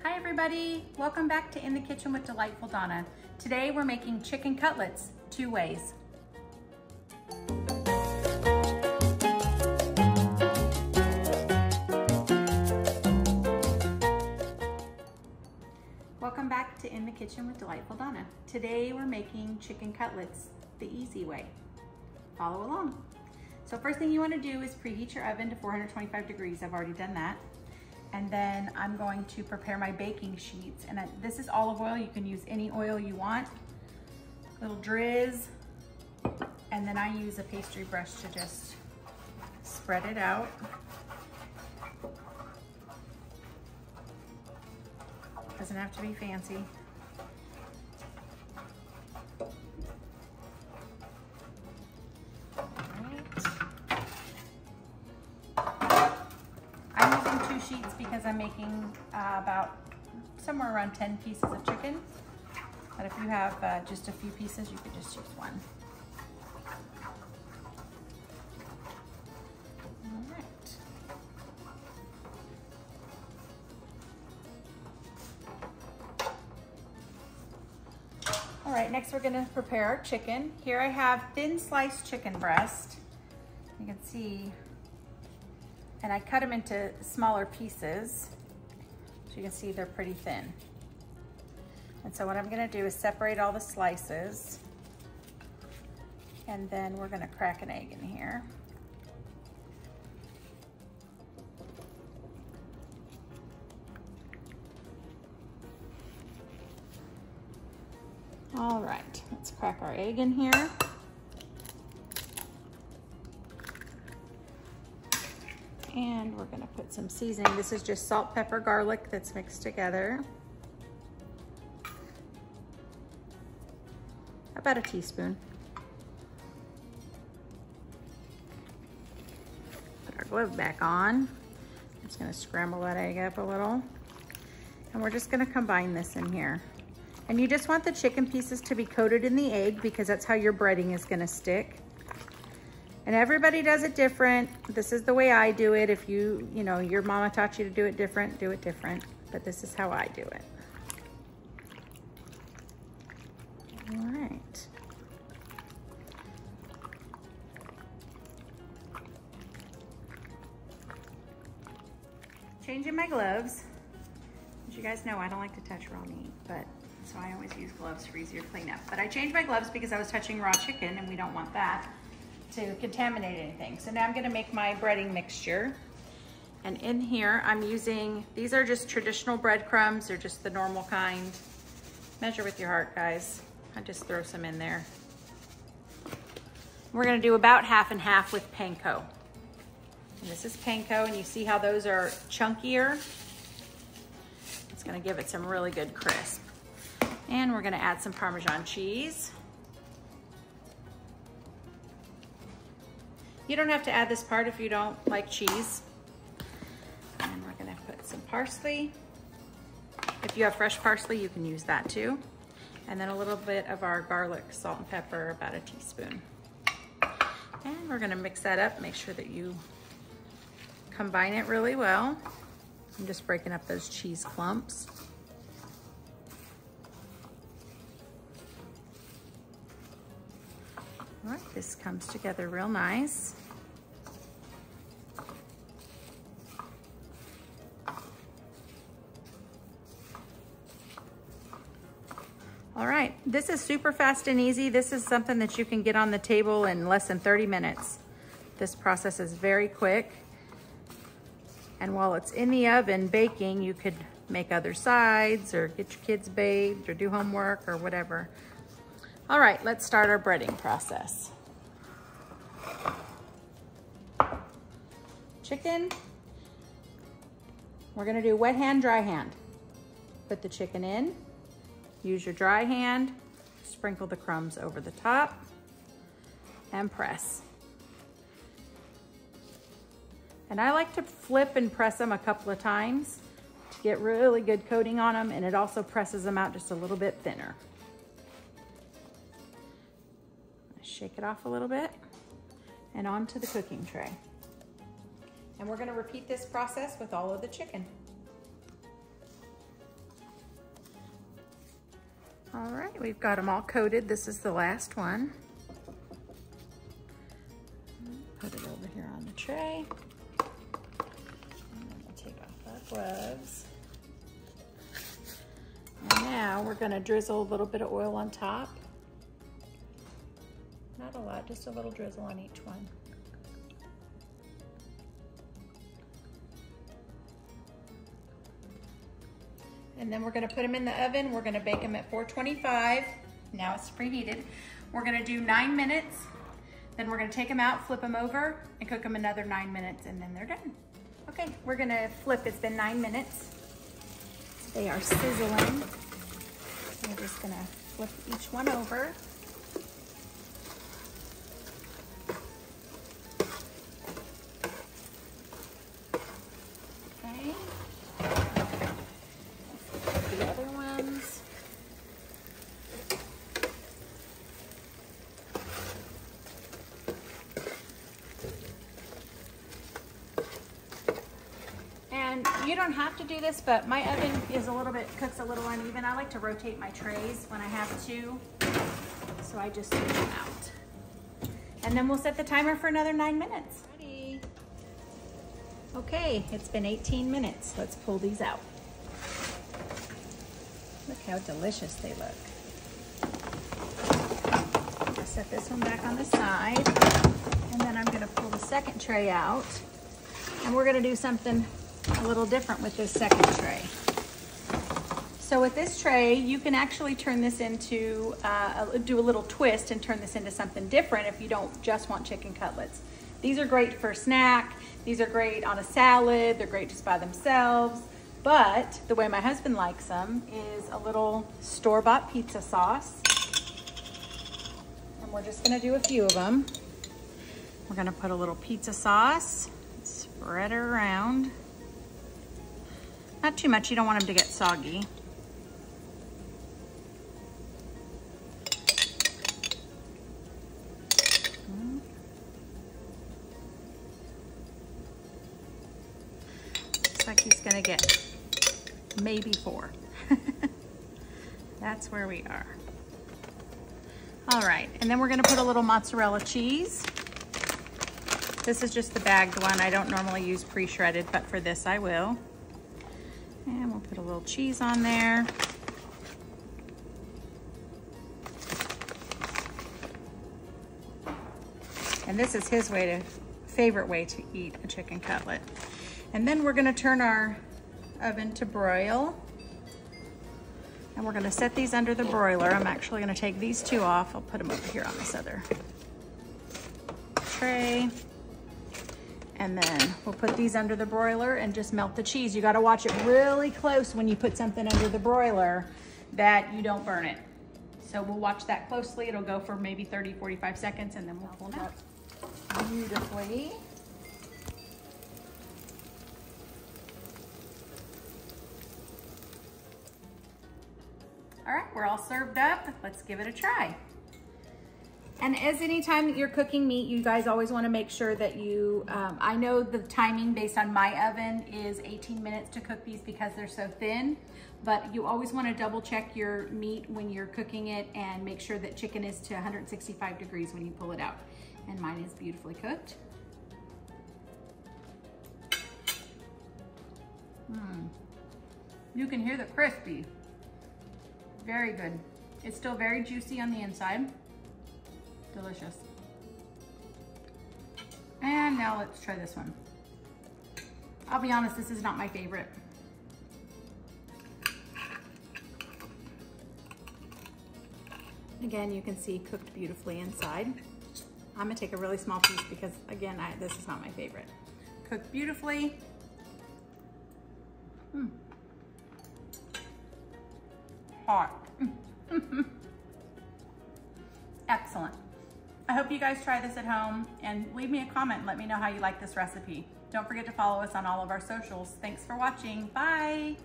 Hi everybody, welcome back to In the Kitchen with Delightful Donna. Today we're making chicken cutlets 2 ways. Welcome back to In the Kitchen with Delightful Donna. Today we're making chicken cutlets the easy way. Follow along. So first thing you want to do is preheat your oven to 425 degrees. I've already done that. And then I'm going to prepare my baking sheets. And this is olive oil. You can use any oil you want. Little drizz. And then I use a pastry brush to just spread it out. Doesn't have to be fancy. Sheets because I'm making about somewhere around 10 pieces of chicken. But if you have just a few pieces, you could just use one. All right, next we're gonna prepare our chicken. Here I have thin sliced chicken breast. You can see, and I cut them into smaller pieces. So you can see they're pretty thin. And so what I'm gonna do is separate all the slices, and then we're gonna crack an egg in here. All right, let's crack our egg in here. And we're gonna put some seasoning. This is just salt, pepper, garlic that's mixed together. About a teaspoon. Put our glove back on. Just gonna scramble that egg up a little. And we're just gonna combine this in here. And you just want the chicken pieces to be coated in the egg because that's how your breading is gonna stick. And everybody does it different. This is the way I do it. If you know, your mama taught you to do it different, do it different. But this is how I do it. All right. Changing my gloves. As you guys know, I don't like to touch raw meat, but so I always use gloves for easier cleanup. But I changed my gloves because I was touching raw chicken and we don't want that to contaminate anything. So now I'm gonna make my breading mixture. And in here, I'm using, these are just traditional breadcrumbs. They're just the normal kind. Measure with your heart, guys. I just throw some in there. We're gonna do about half and half with panko. And this is panko, and you see how those are chunkier? It's gonna give it some really good crisp. And we're gonna add some Parmesan cheese. You don't have to add this part if you don't like cheese. And we're gonna put some parsley. If you have fresh parsley, you can use that too. And then a little bit of our garlic, salt and pepper, about a teaspoon. And we're gonna mix that up, make sure that you combine it really well. I'm just breaking up those cheese clumps. All right, this comes together real nice. All right, this is super fast and easy. This is something that you can get on the table in less than 30 minutes. This process is very quick. And while it's in the oven baking, you could make other sides or get your kids bathed or do homework or whatever. All right, let's start our breading process. Chicken, we're gonna do wet hand, dry hand. Put the chicken in, use your dry hand, sprinkle the crumbs over the top, and press. And I like to flip and press them a couple of times to get really good coating on them, and it also presses them out just a little bit thinner. Shake it off a little bit and onto the cooking tray. And we're gonna repeat this process with all of the chicken. All right, we've got them all coated. This is the last one. Put it over here on the tray. And then we'll take off our gloves. And now we're gonna drizzle a little bit of oil on top. Not a lot, just a little drizzle on each one. And then we're gonna put them in the oven. We're gonna bake them at 425. Now it's preheated. We're gonna do 9 minutes. Then we're gonna take them out, flip them over, and cook them another 9 minutes, and then they're done. Okay, we're gonna flip. It's been 9 minutes. They are sizzling. We're just gonna flip each one over. Okay. The other ones. And you don't have to do this, but my oven is cooks a little uneven. I like to rotate my trays when I have to, so I just switch them out. And then we'll set the timer for another 9 minutes. Ready. Okay, it's been 18 minutes. Let's pull these out. Look how delicious they look. I'll set this one back on the side, and then I'm gonna pull the second tray out, and we're gonna do something a little different with this second tray. So with this tray, you can actually turn this into, do a little twist and turn this into something different if you don't just want chicken cutlets. These are great for a snack. These are great on a salad. They're great just by themselves. But the way my husband likes them is a little store-bought pizza sauce. And we're just gonna do a few of them. We're gonna put a little pizza sauce, spread it around. Not too much, you don't want them to get soggy. Looks like he's gonna get maybe 4. That's where we are. All right, and then we're gonna put a little mozzarella cheese. This is just the bagged one. I don't normally use pre-shredded, but for this I will. And we'll put a little cheese on there. And this is his favorite way to eat a chicken cutlet. And then we're gonna turn our oven to broil. And we're gonna set these under the broiler. I'm actually gonna take these 2 off. I'll put them over here on this other tray. And then we'll put these under the broiler and just melt the cheese. You gotta watch it really close when you put something under the broiler that you don't burn it. So we'll watch that closely. It'll go for maybe 30, 45 seconds, and then we'll pull them out beautifully. All right, we're all served up. Let's give it a try. And as any time that you're cooking meat, you guys always want to make sure that you, I know the timing based on my oven is 18 minutes to cook these because they're so thin, but you always want to double check your meat when you're cooking it and make sure that chicken is to 165 degrees when you pull it out. And mine is beautifully cooked. You can hear the crispy. Very good. It's still very juicy on the inside. Delicious. And now let's try this one. I'll be honest, this is not my favorite. Again, you can see cooked beautifully inside. I'm gonna take a really small piece because again, this is not my favorite. Cooked beautifully. Hot. Excellent. I hope you guys try this at home and leave me a comment and let me know how you like this recipe. Don't forget to follow us on all of our socials. Thanks for watching. Bye.